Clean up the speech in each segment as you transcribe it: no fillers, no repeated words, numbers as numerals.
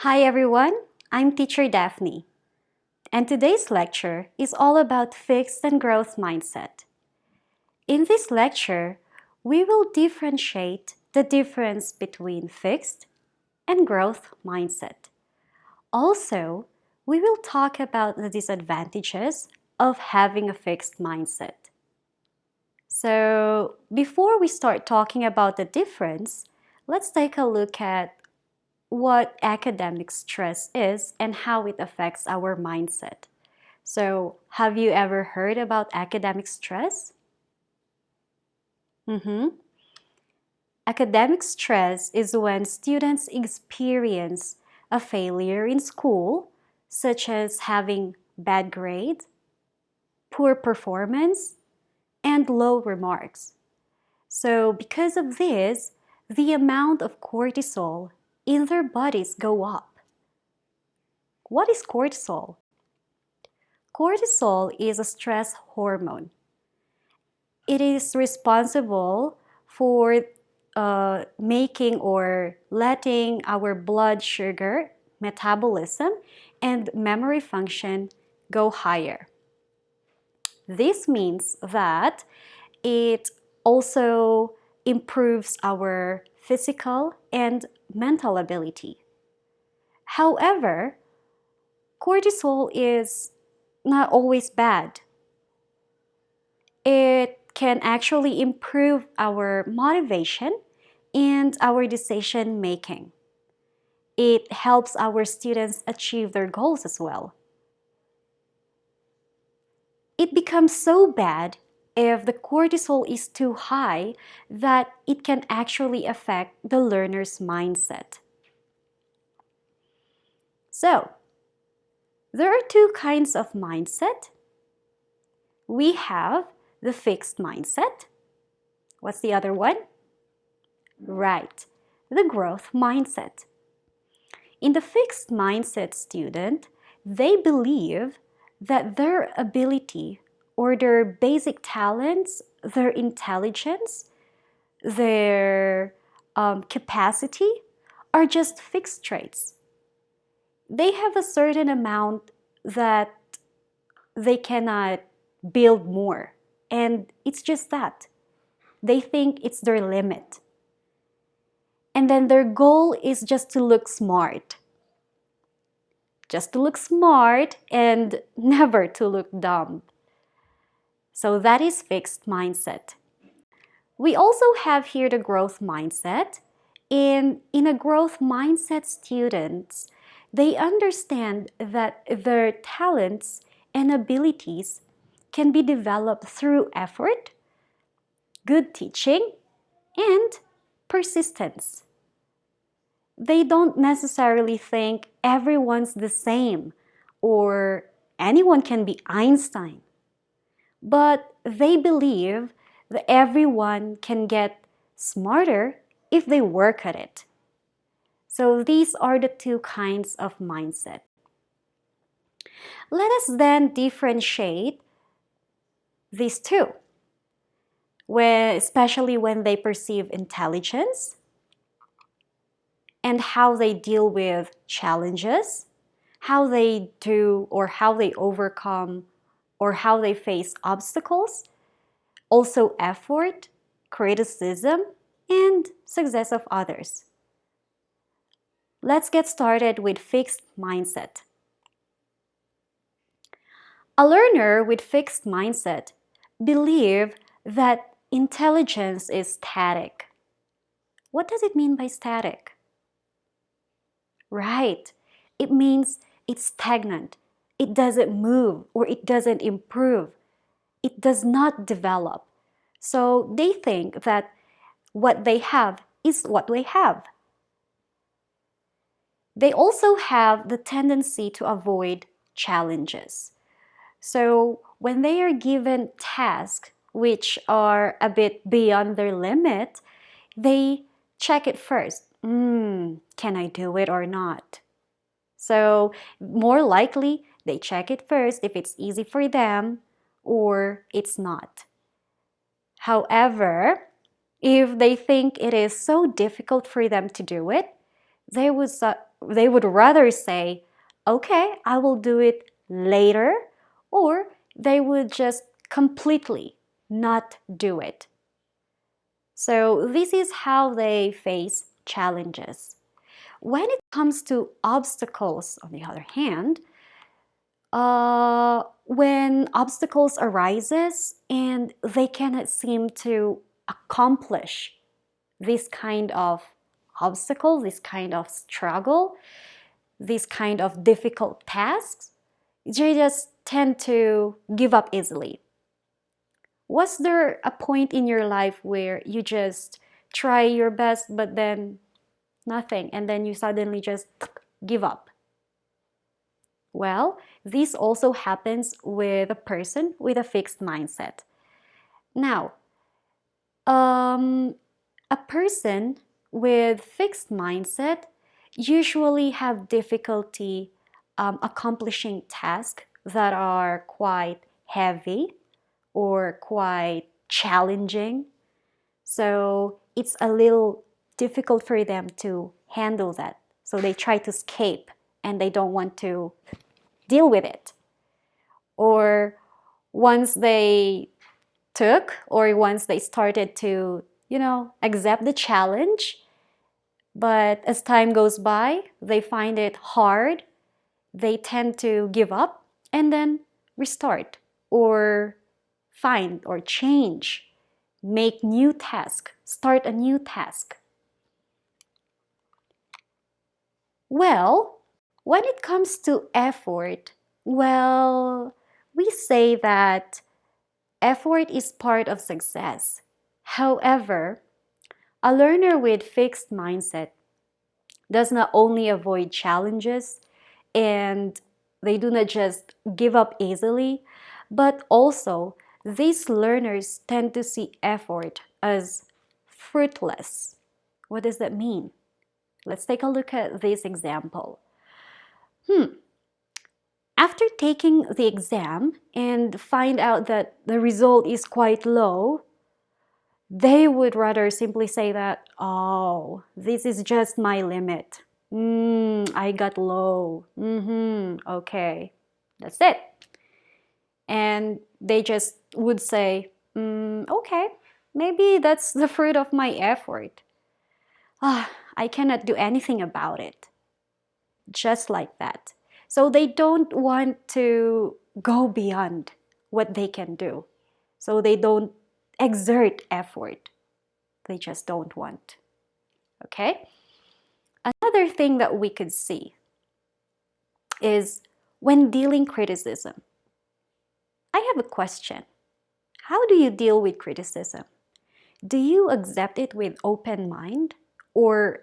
Hi everyone, I'm Teacher Daphne, and today's lecture is all about fixed and growth mindset. In this lecture, we will differentiate the difference between fixed and growth mindset. Also, we will talk about the disadvantages of having a fixed mindset. So, before we start talking about the difference, let's take a look at what academic stress is and how it affects our mindset. So, have you ever heard about academic stress? Mm-hmm. Academic stress is when students experience a failure in school, such as having bad grades, poor performance, and low remarks. So, because of this, the amount of cortisol in their bodies go up. What is cortisol? Cortisol is a stress hormone. It is responsible for making or letting our blood sugar metabolism and memory function go higher. This means that it also improves our physical and mental ability. However, cortisol is not always bad. It can actually improve our motivation and our decision making. It helps our students achieve their goals as well. It becomes so bad if the cortisol is too high that it can actually affect the learner's mindset. So, there are two kinds of mindset. We have the fixed mindset. What's the other one? Right, the growth mindset. In the fixed mindset student, they believe that their ability or their basic talents, their intelligence, their capacity are just fixed traits. They have a certain amount that they cannot build more, and it's just that. They think it's their limit. And then their goal is just to look smart. Just to look smart and never to look dumb. So that is fixed mindset. We also have here the growth mindset. In a growth mindset students, they understand that their talents and abilities can be developed through effort, good teaching, and persistence. They don't necessarily think everyone's the same or anyone can be Einstein. But they believe that everyone can get smarter if they work at it. So these are the two kinds of mindset. Let us then differentiate these two, especially when they perceive intelligence and how they deal with challenges, how they do or how they overcome or how they face obstacles, also effort, criticism, and success of others. Let's get started with fixed mindset. A learner with fixed mindset believes that intelligence is static. What does it mean by static? Right, it means it's stagnant. It doesn't move or it doesn't improve. It does not develop. So they think that what they have is what they have. They also have the tendency to avoid challenges. So when they are given tasks which are a bit beyond their limit, they check it first. Can I do it or not? So more likely, they check it first if it's easy for them or it's not. However, if they think it is so difficult for them to do it, they would rather say, okay, I will do it later, or they would just completely not do it. So this is how they face challenges. When it comes to obstacles, on the other hand, when obstacles arises and they cannot seem to accomplish this kind of obstacle, this kind of struggle, this kind of difficult tasks, they just tend to give up easily. Was there a point in your life where you just try your best but then nothing, and then you suddenly just give up? Well, this also happens with a person with a fixed mindset. Now, a person with fixed mindset usually have difficulty accomplishing tasks that are quite heavy or quite challenging. So it's a little difficult for them to handle that. So they try to escape and they don't want to deal with it. Or once they started to, accept the challenge, but as time goes by, they find it hard, they tend to give up and then restart or find or change, make new task, start a new task. Well, when it comes to effort, we say that effort is part of success. However, a learner with fixed mindset does not only avoid challenges and they do not just give up easily, but also these learners tend to see effort as fruitless. What does that mean? Let's take a look at this example. After taking the exam and find out that the result is quite low, they would rather simply say that, oh, this is just my limit. I got low. Okay, that's it. And they just would say, okay, maybe that's the fruit of my effort. I cannot do anything about it. Just like that. So they don't want to go beyond what they can do. So they don't exert effort. They just don't want. Okay? Another thing that we could see is when dealing criticism. I have a question. How do you deal with criticism? Do you accept it with open mind or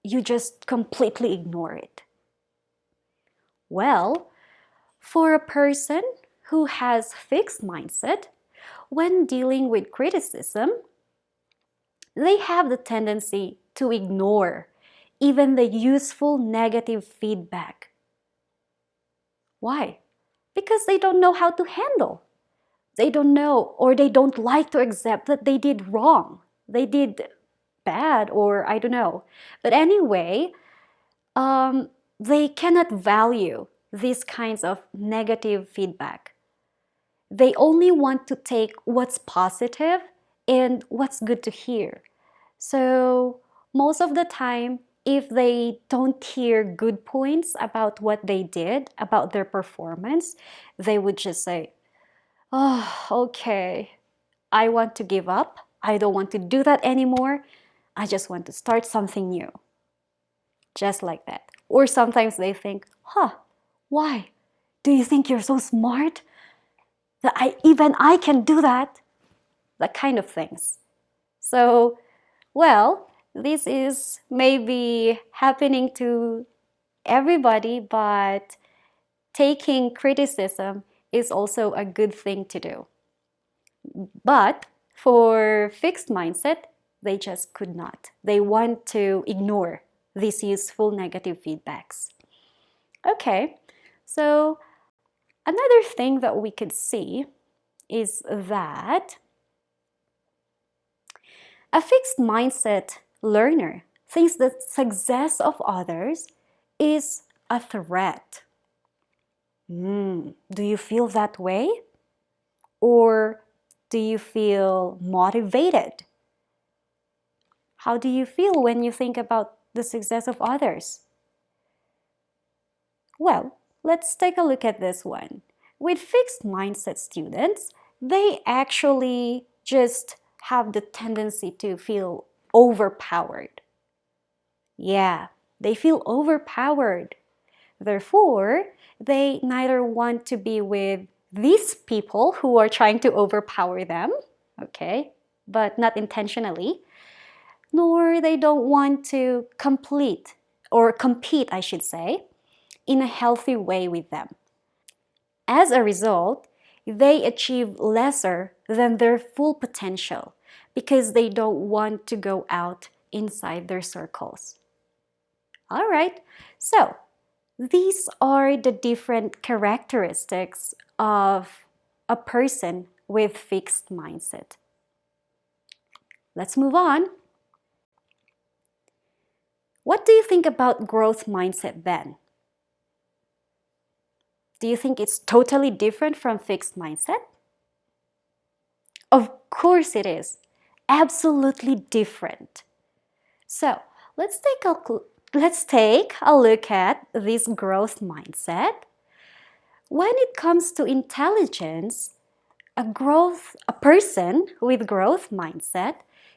you just completely ignore it? Well, for a person who has fixed mindset, when dealing with criticism, they have the tendency to ignore even the useful negative feedback. Why? Because they don't know how to handle. They don't know or they don't like to accept that they did wrong. They did bad or I don't know. But anyway, they cannot value these kinds of negative feedback. They only want to take what's positive and what's good to hear. So most of the time, if they don't hear good points about what they did, about their performance, they would just say, oh, okay, I want to give up. I don't want to do that anymore. I just want to start something new. Just like that. Or sometimes they think, why? Do you think you're so smart that even I can do that? That kind of things. So, this is maybe happening to everybody, but taking criticism is also a good thing to do. But for fixed mindset, they just could not. They want to ignore these useful negative feedbacks. Okay, so another thing that we could see is that a fixed mindset learner thinks that success of others is a threat. Do you feel that way? Or do you feel motivated? How do you feel when you think about the success of others? Well, let's take a look at this one. With fixed mindset students, they actually just have the tendency to feel overpowered. Yeah, they feel overpowered. Therefore, they neither want to be with these people who are trying to overpower them, okay, but not intentionally, nor they don't want to compete, I should say, in a healthy way with them. As a result, they achieve lesser than their full potential because they don't want to go out inside their circles. All right, so these are the different characteristics of a person with fixed mindset. Let's move on. What do you think about growth mindset then? Do you think it's totally different from fixed mindset? Of course it is. Absolutely different. So let's take a look at this growth mindset. When it comes to intelligence, a person with growth mindset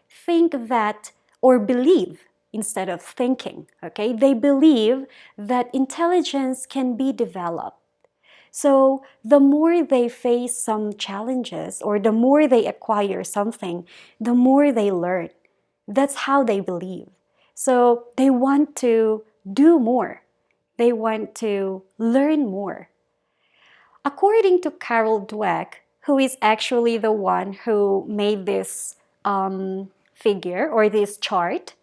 think that or believe instead of thinking, okay? They believe that intelligence can be developed. So the more they face some challenges or the more they acquire something, the more they learn. That's how they believe. So they want to do more. They want to learn more. According to Carol Dweck, who is actually the one who made this figure or this chart,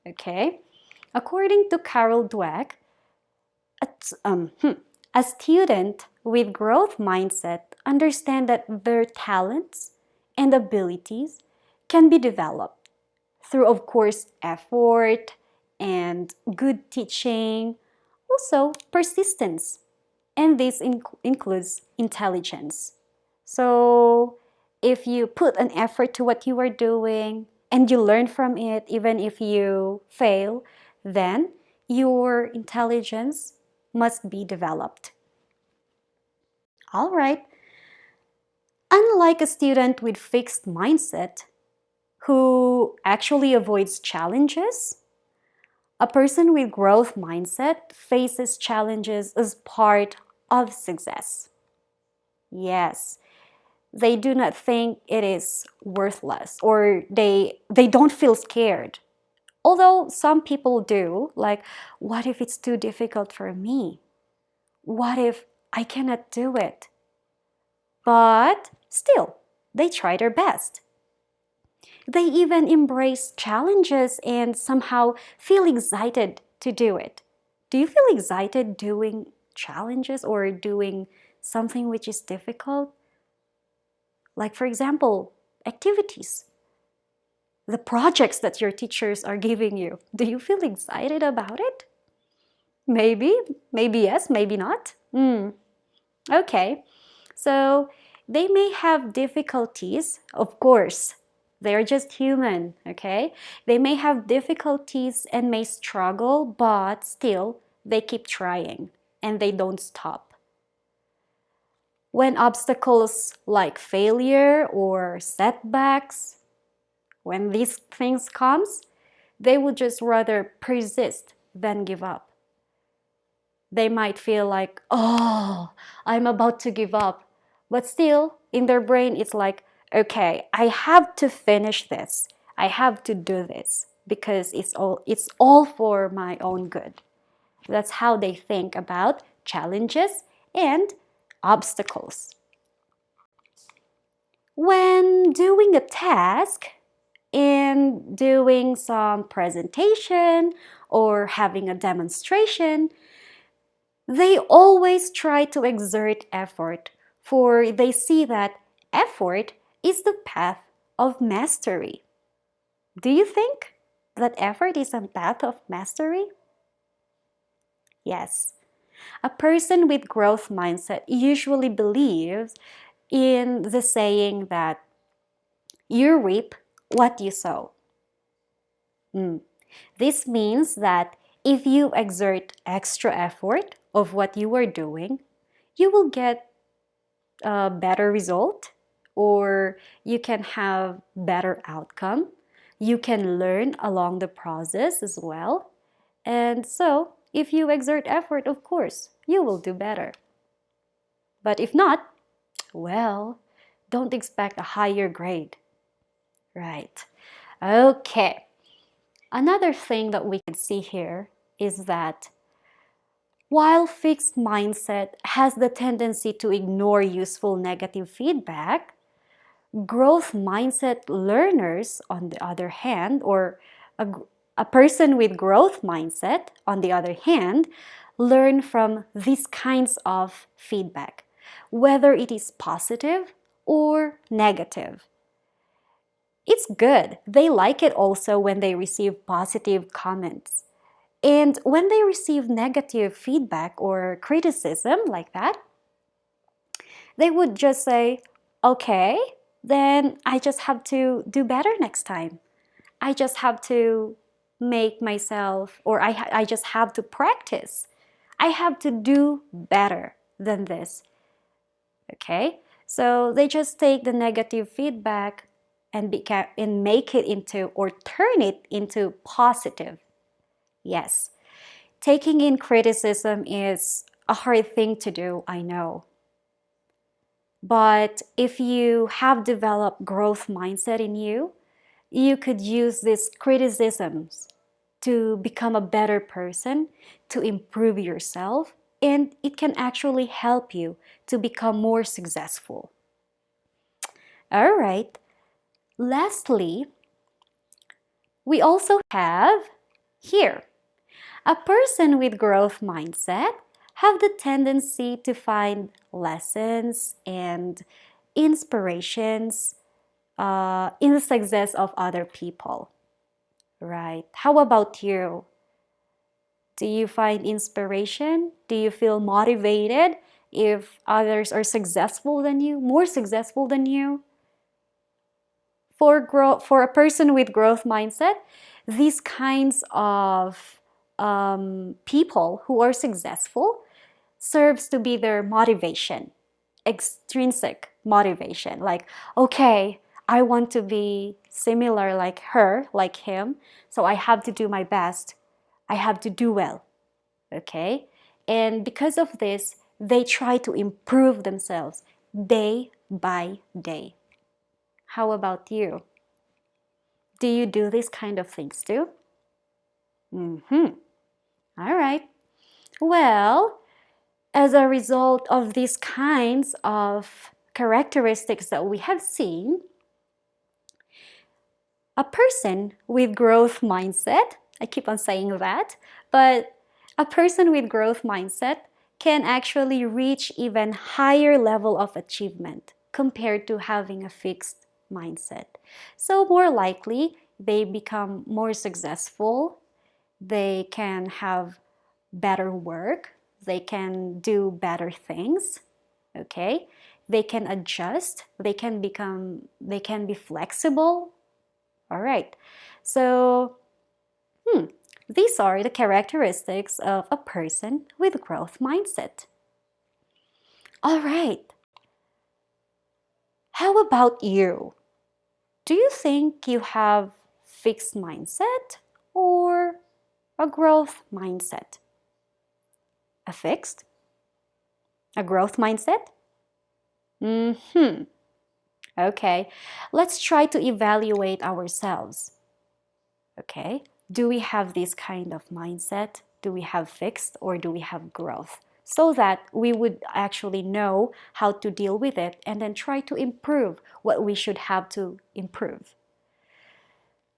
okay? According to Carol Dweck, a student with growth mindset understand that their talents and abilities can be developed through, of course, effort and good teaching, also persistence, and this includes intelligence. So if you put an effort to what you are doing and you learn from it, even if you fail, then your intelligence must be developed. All right. Unlike a student with fixed mindset who actually avoids challenges, a person with growth mindset faces challenges as part of success. Yes, they do not think it is worthless or they don't feel scared. Although some people do, like, what if it's too difficult for me? What if I cannot do it? But still, they try their best. They even embrace challenges and somehow feel excited to do it. Do you feel excited doing challenges or doing something which is difficult? Like, for example, activities, the projects that your teachers are giving you. Do you feel excited about it? Maybe yes, maybe not. Okay, so they may have difficulties, of course. They're just human, okay? They may have difficulties and may struggle, but still, they keep trying and they don't stop. When obstacles like failure or setbacks, when these things comes, they will just rather persist than give up. They might feel like, oh, I'm about to give up. But still, in their brain, it's like, okay, I have to finish this. I have to do this because it's all for my own good. That's how they think about challenges and obstacles. When doing a task and doing some presentation or having a demonstration, they always try to exert effort, for they see that effort is the path of mastery. Do you think that effort is a path of mastery? Yes. A person with growth mindset usually believes in the saying that you reap what you sow. This means that if you exert extra effort of what you are doing, you will get a better result, or you can have better outcome. You can learn along the process as well. And so, if you exert effort, of course, you will do better. But if not, well, don't expect a higher grade. Right. Okay. Another thing that we can see here is that while fixed mindset has the tendency to ignore useful negative feedback, growth mindset learners, on the other hand, or a person with growth mindset, on the other hand, learn from these kinds of feedback, whether it is positive or negative. It's good. They like it also when they receive positive comments. And when they receive negative feedback or criticism like that, they would just say, okay, then I just have to do better next time. I just have to make myself, or I just have to practice. I have to do better than this. Okay? So they just take the negative feedback and make it into, or turn it into positive. Yes. Taking in criticism is a hard thing to do, I know. But if you have developed growth mindset in you, you could use these criticisms to become a better person, to improve yourself, and it can actually help you to become more successful. All right. Lastly, we also have here a person with growth mindset have the tendency to find lessons and inspirations in the success of other people. Right. How about you? Do you find inspiration? Do you feel motivated if others are successful than you, more successful than you? For a person with growth mindset, these kinds of people who are successful serves to be their motivation, extrinsic motivation. Like, okay, I want to be similar like her, like him, so I have to do my best. I have to do well. Okay? And because of this, they try to improve themselves day by day. How about you? Do you do these kind of things too? Mm-hmm. All right. Well, as a result of these kinds of characteristics that we have seen, a person with growth mindset, I keep on saying that, but a person with growth mindset can actually reach even higher level of achievement compared to having a fixed mindset. So more likely, they become more successful, they can have better work, they can do better things, okay? They can adjust, they can be flexible. All right. So, these are the characteristics of a person with growth mindset. All right. How about you? Do you think you have fixed mindset or a growth mindset? A fixed? A growth mindset? Mm-hmm. Okay. Let's try to evaluate ourselves. Okay. Do we have this kind of mindset? Do we have fixed or do we have growth? So that we would actually know how to deal with it and then try to improve what we should have to improve.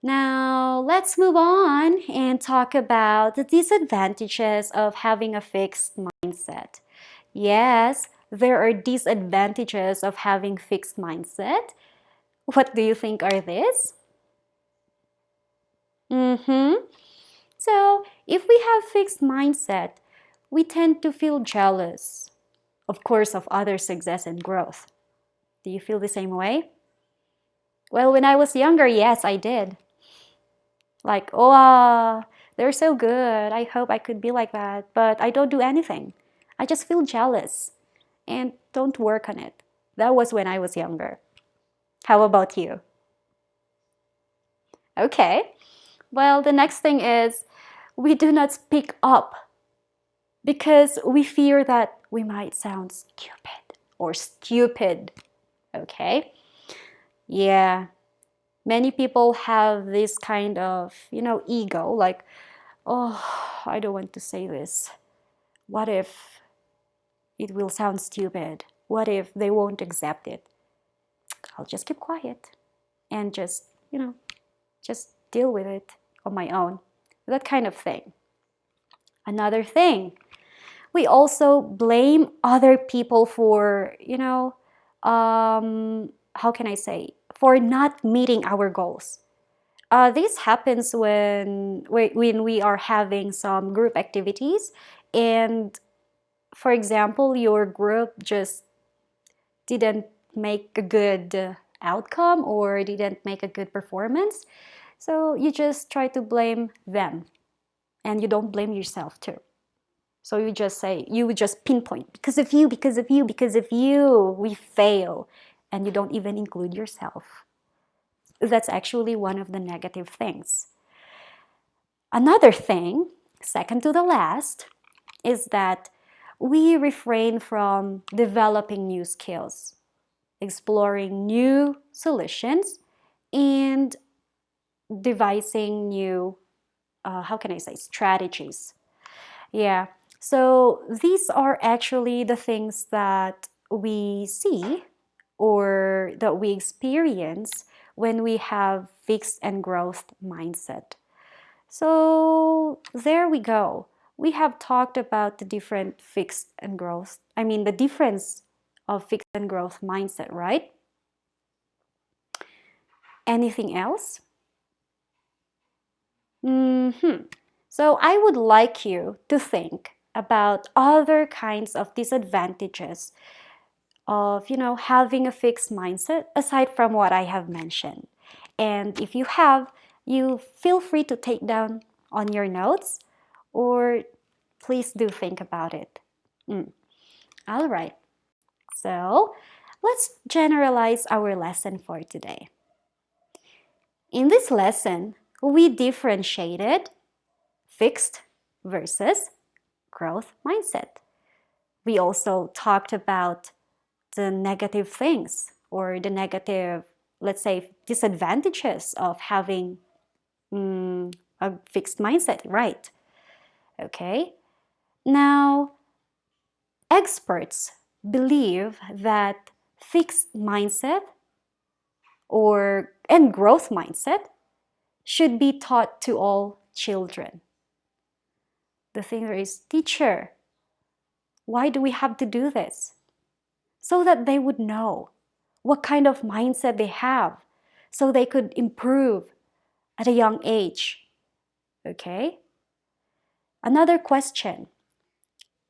Now, let's move on and talk about the disadvantages of having a fixed mindset. Yes, there are disadvantages of having fixed mindset. What do you think are these? So, if we have fixed mindset, we tend to feel jealous, of course, of others' success and growth. Do you feel the same way? Well, when I was younger, yes, I did. Like, oh, they're so good. I hope I could be like that. But I don't do anything. I just feel jealous and don't work on it. That was when I was younger. How about you? Okay. Well, the next thing is we do not speak up because we fear that we might sound stupid or stupid. Okay? Yeah. Many people have this kind of, ego, like, oh, I don't want to say this. What if it will sound stupid? What if they won't accept it? I'll just keep quiet and just deal with it on my own. That kind of thing. Another thing, we also blame other people for, how can I say, for not meeting our goals. This happens when we are having some group activities and, for example, your group just didn't make a good outcome or didn't make a good performance. So you just try to blame them and you don't blame yourself too. So you just pinpoint, because of you, because of you, because of you, we fail. And you don't even include yourself. That's actually one of the negative things. Another thing, second to the last, is that we refrain from developing new skills, exploring new solutions, and devising new, how can I say, strategies. Yeah, so these are actually the things that we see or that we experience when we have fixed and growth mindset. So there we go. We have talked about the different fixed and growth, the difference of fixed and growth mindset, right? Anything else? So I would like you to think about other kinds of disadvantages of, having a fixed mindset aside from what I have mentioned. And if you have, you feel free to take down on your notes or please do think about it. All right. So let's generalize our lesson for today. In this lesson, we differentiated fixed versus growth mindset. We also talked about the negative things or the negative, let's say, disadvantages of having a fixed mindset, right? Okay. Now, experts believe that fixed mindset and growth mindset should be taught to all children. The thing there is, teacher, why do we have to do this? So that they would know what kind of mindset they have, so they could improve at a young age. Okay? Another question,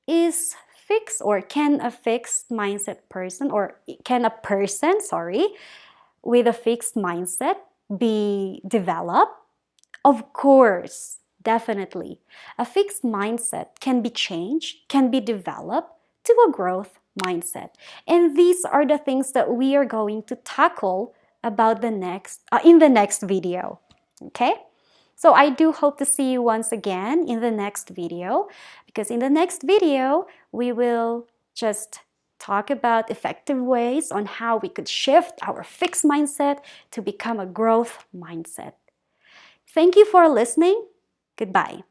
is fixed or can a fixed mindset person or can a person, with a fixed mindset be developed? Of course, definitely. A fixed mindset can be changed, can be developed to a growth mindset. And these are the things that we are going to tackle about in the next video. Okay? So I do hope to see you once again in the next video, because in the next video, we will just talk about effective ways on how we could shift our fixed mindset to become a growth mindset. Thank you for listening. Goodbye.